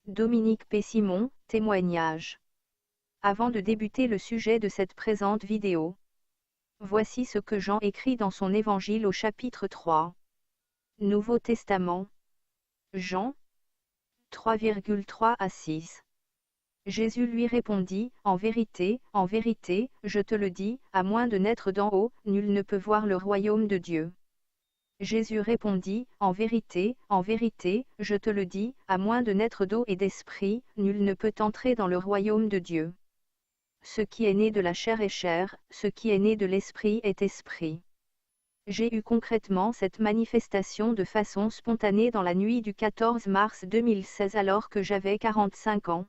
Dominique P. Simon, témoignage. Avant de débuter le sujet de cette présente vidéo, voici ce que Jean écrit dans son évangile au chapitre 3. Nouveau Testament. Jean 3,3 à 6. Jésus lui répondit, en vérité, je te le dis, à moins de naître d'en haut, nul ne peut voir le royaume de Dieu. Jésus répondit, en vérité, je te le dis, à moins de naître d'eau et d'esprit, nul ne peut entrer dans le royaume de Dieu. Ce qui est né de la chair est chair, ce qui est né de l'esprit est esprit. J'ai eu concrètement cette manifestation de façon spontanée dans la nuit du 14 mars 2016 alors que j'avais 45 ans.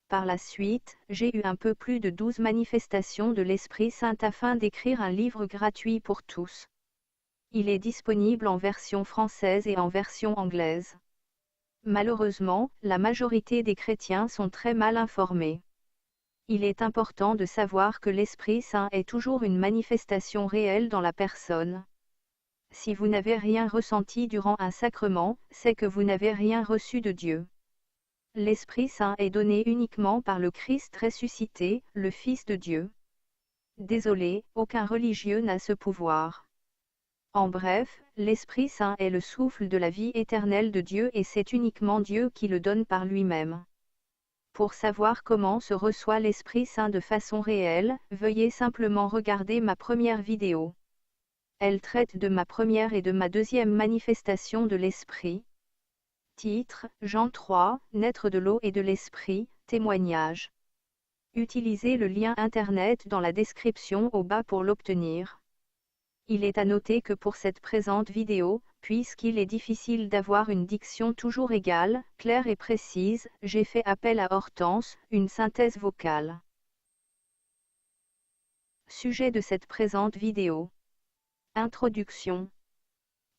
Par la suite, j'ai eu un peu plus de 12 manifestations de l'Esprit Saint afin d'écrire un livre gratuit pour tous. Il est disponible en version française et en version anglaise. Malheureusement, la majorité des chrétiens sont très mal informés. Il est important de savoir que l'Esprit Saint est toujours une manifestation réelle dans la personne. Si vous n'avez rien ressenti durant un sacrement, c'est que vous n'avez rien reçu de Dieu. L'Esprit Saint est donné uniquement par le Christ ressuscité, le Fils de Dieu. Désolé, aucun religieux n'a ce pouvoir. En bref, l'Esprit Saint est le souffle de la vie éternelle de Dieu et c'est uniquement Dieu qui le donne par lui-même. Pour savoir comment se reçoit l'Esprit Saint de façon réelle, veuillez simplement regarder ma première vidéo. Elle traite de ma première et de ma deuxième manifestation de l'Esprit. Titre, Jean 3, Naître de l'eau et de l'Esprit, témoignage. Utilisez le lien Internet dans la description au bas pour l'obtenir. Il est à noter que pour cette présente vidéo, puisqu'il est difficile d'avoir une diction toujours égale, claire et précise, j'ai fait appel à Hortense, une synthèse vocale. Sujet de cette présente vidéo. Introduction.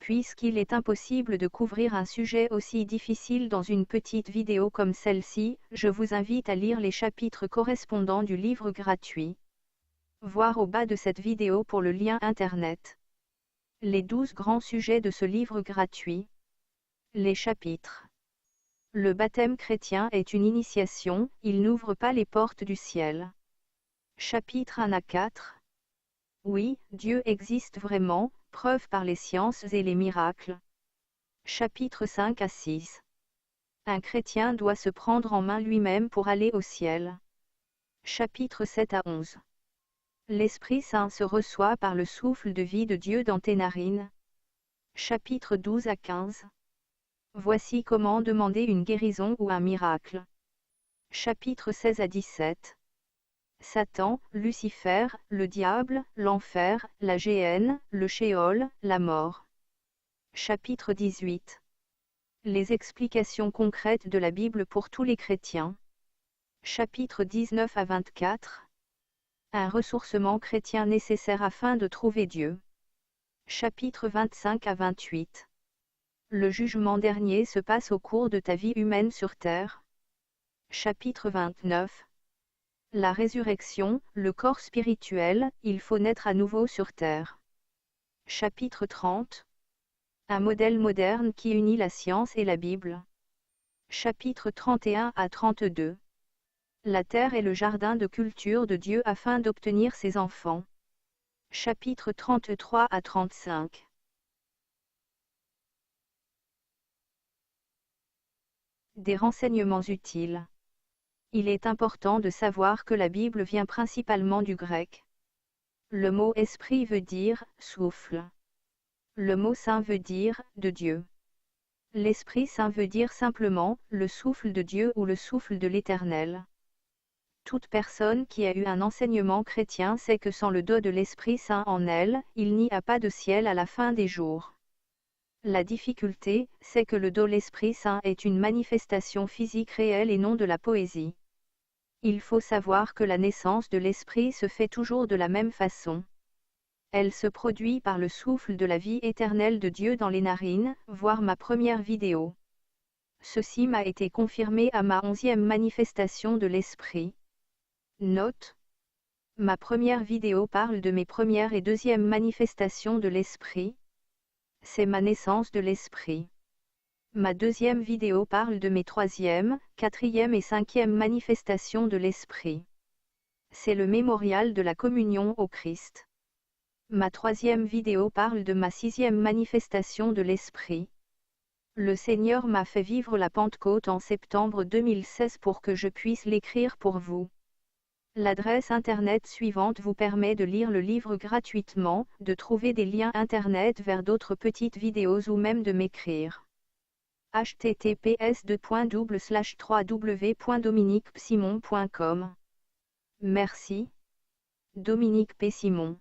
Puisqu'il est impossible de couvrir un sujet aussi difficile dans une petite vidéo comme celle-ci, je vous invite à lire les chapitres correspondants du livre gratuit. Voir au bas de cette vidéo pour le lien Internet. Les 12 grands sujets de ce livre gratuit. Les chapitres. Le baptême chrétien est une initiation, il n'ouvre pas les portes du ciel. Chapitre 1 à 4. Oui, Dieu existe vraiment, preuve par les sciences et les miracles. Chapitre 5 à 6. Un chrétien doit se prendre en main lui-même pour aller au ciel. Chapitre 7 à 11. L'Esprit Saint se reçoit par le souffle de vie de Dieu dans tes narines. Chapitre 12 à 15. Voici comment demander une guérison ou un miracle. Chapitre 16 à 17. Satan, Lucifer, le diable, l'enfer, la géhenne, le shéol, la mort. Chapitre 18. Les explications concrètes de la Bible pour tous les chrétiens. Chapitre 19 à 24. Un ressourcement chrétien nécessaire afin de trouver Dieu. Chapitre 25 à 28. Le jugement dernier se passe au cours de ta vie humaine sur terre. Chapitre 29. La résurrection, le corps spirituel, il faut naître à nouveau sur terre. Chapitre 30. Un modèle moderne qui unit la science et la Bible. Chapitre 31 à 32. La terre est le jardin de culture de Dieu afin d'obtenir ses enfants. Chapitre 33 à 35. Des renseignements utiles. Il est important de savoir que la Bible vient principalement du grec. Le mot esprit veut dire souffle. Le mot saint veut dire de Dieu. L'Esprit Saint veut dire simplement le souffle de Dieu ou le souffle de l'Éternel. Toute personne qui a eu un enseignement chrétien sait que sans le don de l'Esprit Saint en elle, il n'y a pas de ciel à la fin des jours. La difficulté, c'est que le don de l'Esprit Saint est une manifestation physique réelle et non de la poésie. Il faut savoir que la naissance de l'Esprit se fait toujours de la même façon. Elle se produit par le souffle de la vie éternelle de Dieu dans les narines, voir ma première vidéo. Ceci m'a été confirmé à ma 11e manifestation de l'Esprit. Note. Ma première vidéo parle de mes premières et deuxième manifestations de l'Esprit. C'est ma naissance de l'Esprit. Ma deuxième vidéo parle de mes troisième, quatrième et cinquième manifestations de l'Esprit. C'est le mémorial de la communion au Christ. Ma troisième vidéo parle de ma sixième manifestation de l'Esprit. Le Seigneur m'a fait vivre la Pentecôte en septembre 2016 pour que je puisse l'écrire pour vous. L'adresse internet suivante vous permet de lire le livre gratuitement, de trouver des liens internet vers d'autres petites vidéos ou même de m'écrire. https://www.dominiquesimon.com. Merci. Dominique P. Simon.